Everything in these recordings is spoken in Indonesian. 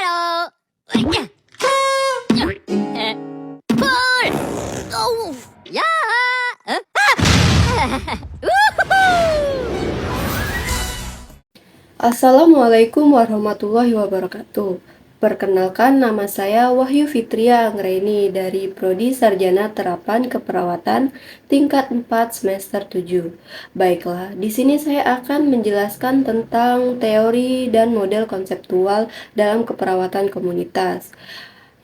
Ayo. Pull. Oh. Ya. Assalamualaikum warahmatullahi wabarakatuh. Perkenalkan, nama saya Wahyu Fitria Anggreni dari Prodi Sarjana Terapan Keperawatan tingkat 4 semester 7. Baiklah, di sini saya akan menjelaskan tentang teori dan model konseptual dalam keperawatan komunitas.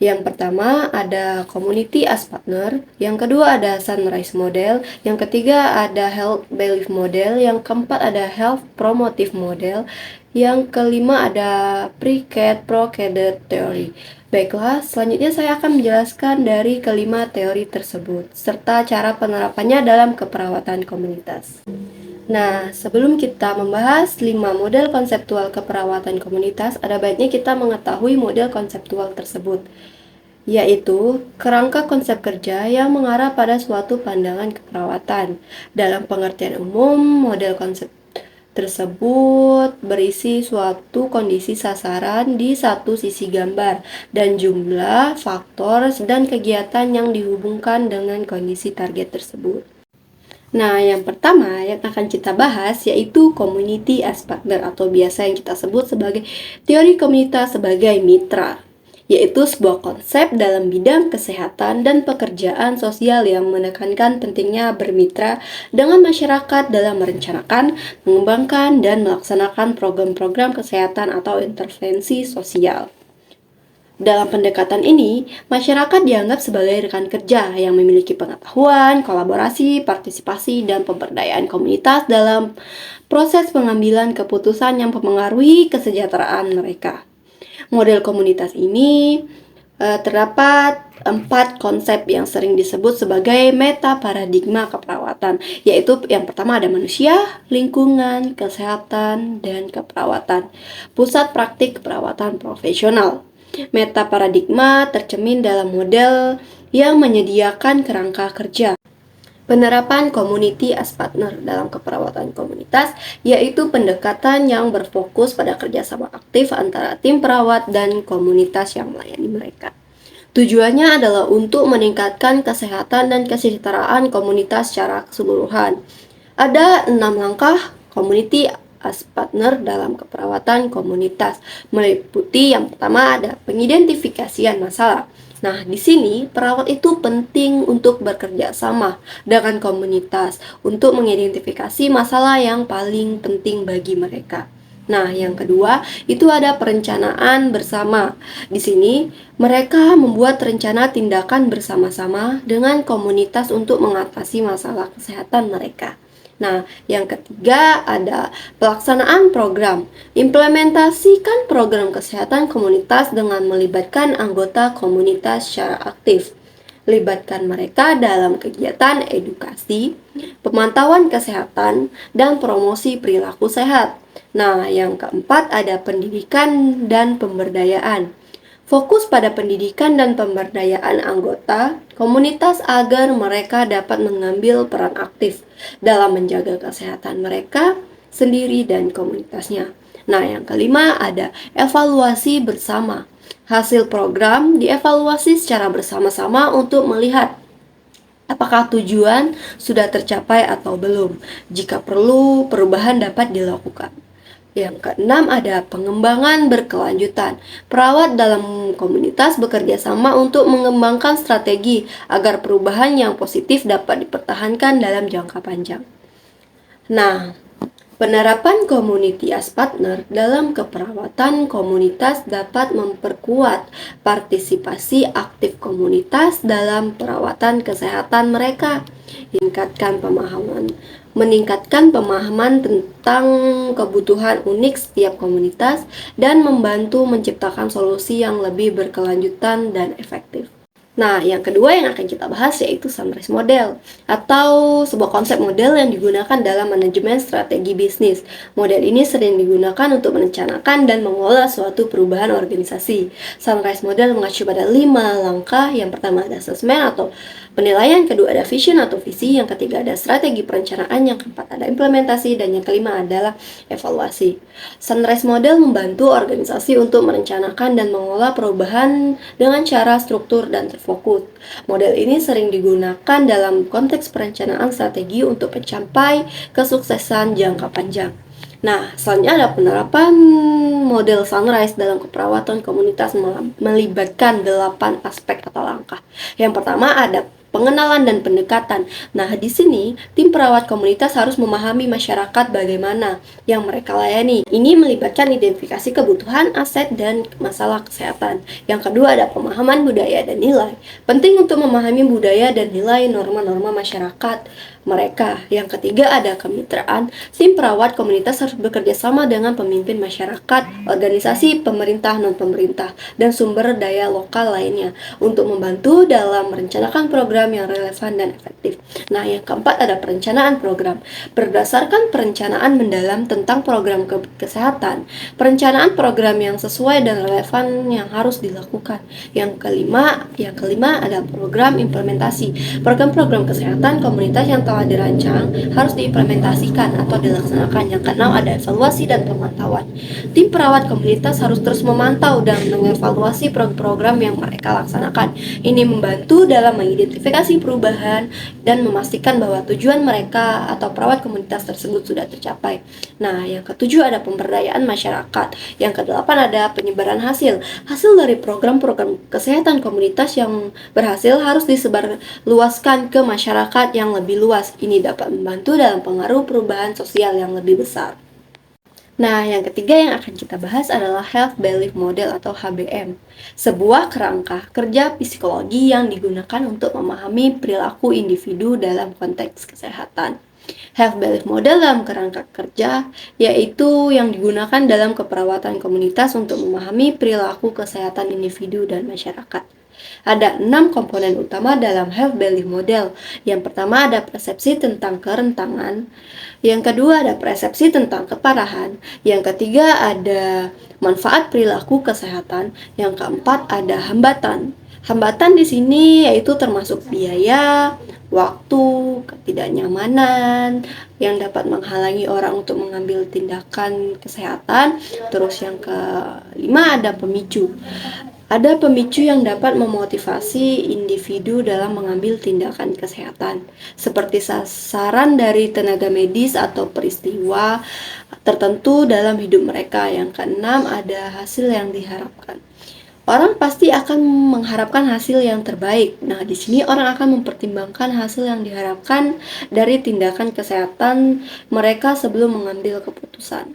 Yang pertama ada Community as Partner, yang kedua ada Sunrise Model, yang ketiga ada Health Belief Model, yang keempat ada Health Promotive Model, yang kelima ada Pre-CAD Theory. Baiklah, selanjutnya saya akan menjelaskan dari kelima teori tersebut, serta cara penerapannya dalam keperawatan komunitas. Nah, sebelum kita membahas 5 model konseptual keperawatan komunitas, ada baiknya kita mengetahui model konseptual tersebut, yaitu kerangka konsep kerja yang mengarah pada suatu pandangan keperawatan. Dalam pengertian umum, model konsep tersebut berisi suatu kondisi sasaran di satu sisi gambar dan jumlah faktor dan kegiatan yang dihubungkan dengan kondisi target tersebut. Nah, yang pertama yang akan kita bahas yaitu Community as Partner atau biasa yang kita sebut sebagai teori komunitas sebagai mitra, yaitu sebuah konsep dalam bidang kesehatan dan pekerjaan sosial yang menekankan pentingnya bermitra dengan masyarakat dalam merencanakan, mengembangkan, dan melaksanakan program-program kesehatan atau intervensi sosial. Dalam pendekatan ini, masyarakat dianggap sebagai rekan kerja yang memiliki pengetahuan, kolaborasi, partisipasi, dan pemberdayaan komunitas dalam proses pengambilan keputusan yang mempengaruhi kesejahteraan mereka. Model komunitas ini terdapat 4 konsep yang sering disebut sebagai meta paradigma keperawatan, yaitu yang pertama ada manusia, lingkungan, kesehatan, dan keperawatan. Pusat praktik keperawatan profesional. Meta paradigma tercermin dalam model yang menyediakan kerangka kerja. Penerapan Community as Partner dalam keperawatan komunitas, yaitu pendekatan yang berfokus pada kerjasama aktif antara tim perawat dan komunitas yang melayani mereka. Tujuannya adalah untuk meningkatkan kesehatan dan kesejahteraan komunitas secara keseluruhan. Ada 6 langkah Community as Partner dalam keperawatan komunitas, meliputi yang pertama ada pengidentifikasian masalah. Nah, di sini perawat itu penting untuk bekerja sama dengan komunitas untuk mengidentifikasi masalah yang paling penting bagi mereka. Nah, yang kedua itu ada perencanaan bersama. Di sini mereka membuat rencana tindakan bersama-sama dengan komunitas untuk mengatasi masalah kesehatan mereka. Nah, yang ketiga ada pelaksanaan program. Implementasikan program kesehatan komunitas dengan melibatkan anggota komunitas secara aktif. Libatkan mereka dalam kegiatan edukasi, pemantauan kesehatan, dan promosi perilaku sehat. Nah, yang keempat ada pendidikan dan pemberdayaan. Fokus pada pendidikan dan pemberdayaan anggota komunitas agar mereka dapat mengambil peran aktif dalam menjaga kesehatan mereka sendiri dan komunitasnya. Nah, yang kelima ada evaluasi bersama. Hasil program dievaluasi secara bersama-sama untuk melihat apakah tujuan sudah tercapai atau belum. Jika perlu, perubahan dapat dilakukan. Yang keenam ada pengembangan berkelanjutan. Perawat dalam komunitas bekerja sama untuk mengembangkan strategi agar perubahan yang positif dapat dipertahankan dalam jangka panjang. Nah, penerapan Community as Partner dalam keperawatan komunitas dapat memperkuat partisipasi aktif komunitas dalam perawatan kesehatan mereka, meningkatkan pemahaman tentang kebutuhan unik setiap komunitas, dan membantu menciptakan solusi yang lebih berkelanjutan dan efektif. Nah, yang kedua yang akan kita bahas yaitu Sunrise Model, atau sebuah konsep model yang digunakan dalam manajemen strategi bisnis. Model ini sering digunakan untuk merencanakan dan mengelola suatu perubahan organisasi. Sunrise Model mengacu pada 5 langkah. Yang pertama ada assessment atau penilaian, kedua ada vision atau visi, yang ketiga ada strategi perencanaan, yang keempat ada implementasi, dan yang kelima adalah evaluasi. Sunrise Model membantu organisasi untuk merencanakan dan mengelola perubahan dengan cara struktur dan terfokus. Model ini sering digunakan dalam konteks perencanaan strategi untuk mencapai kesuksesan jangka panjang. Nah, selanjutnya ada penerapan model Sunrise dalam keperawatan komunitas melibatkan 8 aspek atau langkah. Yang pertama ada pengenalan dan pendekatan. Nah, di sini tim perawat komunitas harus memahami masyarakat bagaimana yang mereka layani. Ini melibatkan identifikasi kebutuhan, aset, dan masalah kesehatan. Yang kedua ada pemahaman budaya dan nilai. Penting untuk memahami budaya dan nilai norma-norma masyarakat mereka. Yang ketiga ada kemitraan. Tim perawat komunitas harus bekerja sama dengan pemimpin masyarakat, organisasi, pemerintah, non-pemerintah, dan sumber daya lokal lainnya untuk membantu dalam merencanakan program yang relevan dan efektif. Nah, yang keempat ada perencanaan program. Berdasarkan perencanaan mendalam tentang program kesehatan, perencanaan program yang sesuai dan relevan yang harus dilakukan. Yang kelima ada program implementasi. Program-program kesehatan komunitas yang telah dirancang harus diimplementasikan atau dilaksanakan. Yang keenam ada evaluasi dan pemantauan. Tim perawat komunitas harus terus memantau dan mengevaluasi program yang mereka laksanakan. Ini membantu dalam mengidentifikasi perubahan dan memastikan bahwa tujuan mereka atau perawat komunitas tersebut sudah tercapai. Nah, yang ketujuh ada pemberdayaan masyarakat. Yang kedelapan ada penyebaran hasil. Hasil dari program-program kesehatan komunitas yang berhasil harus disebarluaskan ke masyarakat yang lebih luas. Ini dapat membantu dalam pengaruh perubahan sosial yang lebih besar. Nah, yang ketiga yang akan kita bahas adalah Health Belief Model atau HBM, sebuah kerangka kerja psikologi yang digunakan untuk memahami perilaku individu dalam konteks kesehatan. Health Belief Model dalam kerangka kerja yaitu yang digunakan dalam keperawatan komunitas untuk memahami perilaku kesehatan individu dan masyarakat. Ada 6 komponen utama dalam Health Belief Model. Yang pertama ada persepsi tentang kerentanan. Yang kedua ada persepsi tentang keparahan. Yang ketiga ada manfaat perilaku kesehatan. Yang keempat ada hambatan. Hambatan di sini yaitu termasuk biaya, waktu, ketidaknyamanan yang dapat menghalangi orang untuk mengambil tindakan kesehatan. Terus yang kelima ada pemicu. Ada pemicu yang dapat memotivasi individu dalam mengambil tindakan kesehatan, seperti sasaran dari tenaga medis atau peristiwa tertentu dalam hidup mereka. Yang keenam ada hasil yang diharapkan. Orang pasti akan mengharapkan hasil yang terbaik. Nah, di sini orang akan mempertimbangkan hasil yang diharapkan dari tindakan kesehatan mereka sebelum mengambil keputusan.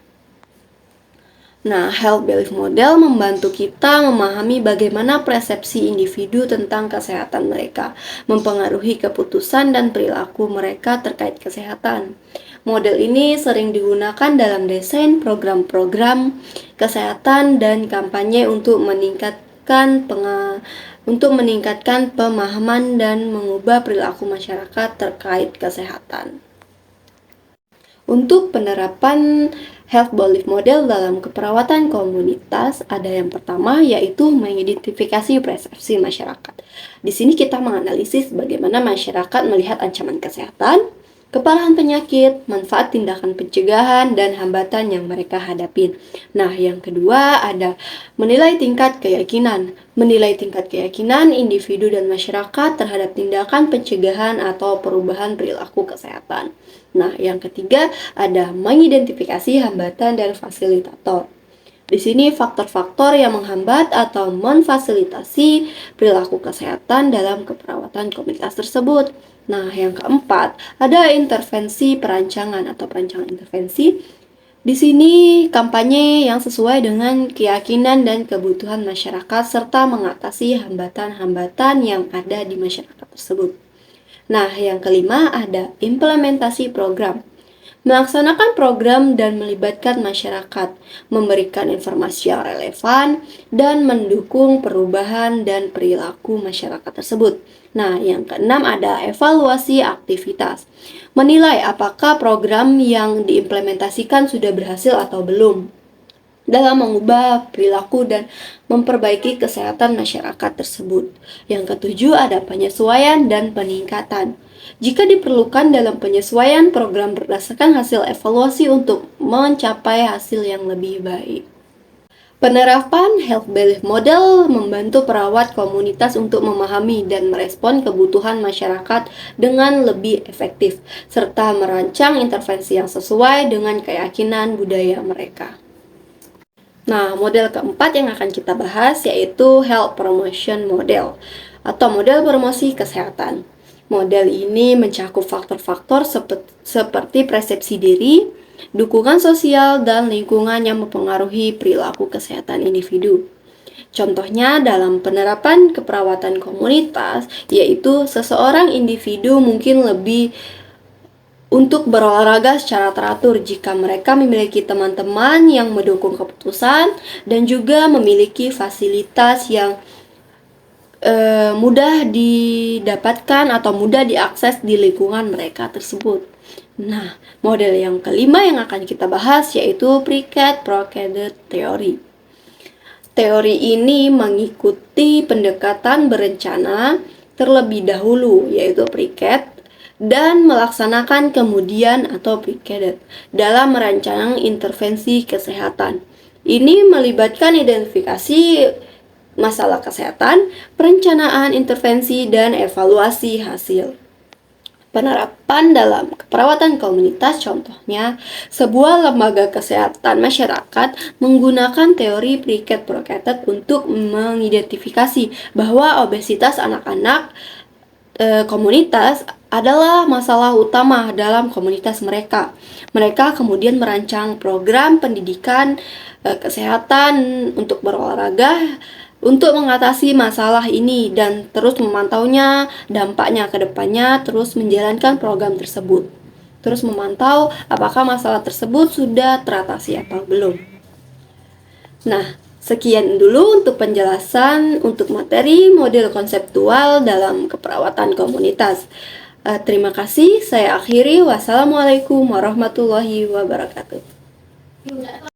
Nah, Health Belief Model membantu kita memahami bagaimana persepsi individu tentang kesehatan mereka, mempengaruhi keputusan dan perilaku mereka terkait kesehatan. Model ini sering digunakan dalam desain program-program kesehatan dan kampanye untuk meningkatkan pemahaman dan mengubah perilaku masyarakat terkait kesehatan. Untuk penerapan Health Belief Model dalam keperawatan komunitas, ada yang pertama yaitu mengidentifikasi persepsi masyarakat. Di sini kita menganalisis bagaimana masyarakat melihat ancaman kesehatan, keparahan penyakit, manfaat tindakan pencegahan, dan hambatan yang mereka hadapi. Nah, yang kedua ada menilai tingkat keyakinan. Menilai tingkat keyakinan individu dan masyarakat terhadap tindakan pencegahan atau perubahan perilaku kesehatan. Nah, yang ketiga ada mengidentifikasi hambatan dan fasilitator. Di sini faktor-faktor yang menghambat atau memfasilitasi perilaku kesehatan dalam keperawatan komunitas tersebut. Nah, yang keempat ada intervensi perancangan atau perancangan intervensi. Di sini kampanye yang sesuai dengan keyakinan dan kebutuhan masyarakat serta mengatasi hambatan-hambatan yang ada di masyarakat tersebut. Nah, yang kelima ada implementasi program. Melaksanakan program dan melibatkan masyarakat, memberikan informasi yang relevan, dan mendukung perubahan dan perilaku masyarakat tersebut. Nah, yang keenam ada evaluasi aktivitas. Menilai apakah program yang diimplementasikan sudah berhasil atau belum dalam mengubah perilaku dan memperbaiki kesehatan masyarakat tersebut. Yang ketujuh ada penyesuaian dan peningkatan. Jika diperlukan dalam penyesuaian program berdasarkan hasil evaluasi untuk mencapai hasil yang lebih baik. Penerapan Health Belief Model membantu perawat komunitas untuk memahami dan merespon kebutuhan masyarakat dengan lebih efektif, serta merancang intervensi yang sesuai dengan keyakinan budaya mereka. Nah, model keempat yang akan kita bahas yaitu Health Promotion Model atau model promosi kesehatan. Model ini mencakup faktor-faktor seperti persepsi diri, dukungan sosial, dan lingkungan yang mempengaruhi perilaku kesehatan individu. Contohnya dalam penerapan keperawatan komunitas, yaitu seseorang individu mungkin lebih untuk berolahraga secara teratur jika mereka memiliki teman-teman yang mendukung keputusan dan juga memiliki fasilitas yang mudah didapatkan atau mudah diakses di lingkungan mereka tersebut. Nah, model yang kelima yang akan kita bahas yaitu Piaget-Procedure Theory. Teori ini mengikuti pendekatan berencana terlebih dahulu, yaitu Piaget, dan melaksanakan kemudian atau Piaget dalam merancang intervensi kesehatan. Ini melibatkan identifikasi masalah kesehatan, perencanaan intervensi, dan evaluasi hasil. Penerapan dalam keperawatan komunitas contohnya, sebuah lembaga kesehatan masyarakat menggunakan teori Piaget-Procedure untuk mengidentifikasi bahwa obesitas anak-anak komunitas adalah masalah utama dalam komunitas mereka. Mereka kemudian merancang program pendidikan kesehatan untuk berolahraga untuk mengatasi masalah ini dan terus memantaunya, dampaknya ke depannya, terus menjalankan program tersebut. Terus memantau apakah masalah tersebut sudah teratasi atau belum. Nah, sekian dulu untuk penjelasan untuk materi model konseptual dalam keperawatan komunitas. Terima kasih, saya akhiri. Wassalamualaikum warahmatullahi wabarakatuh.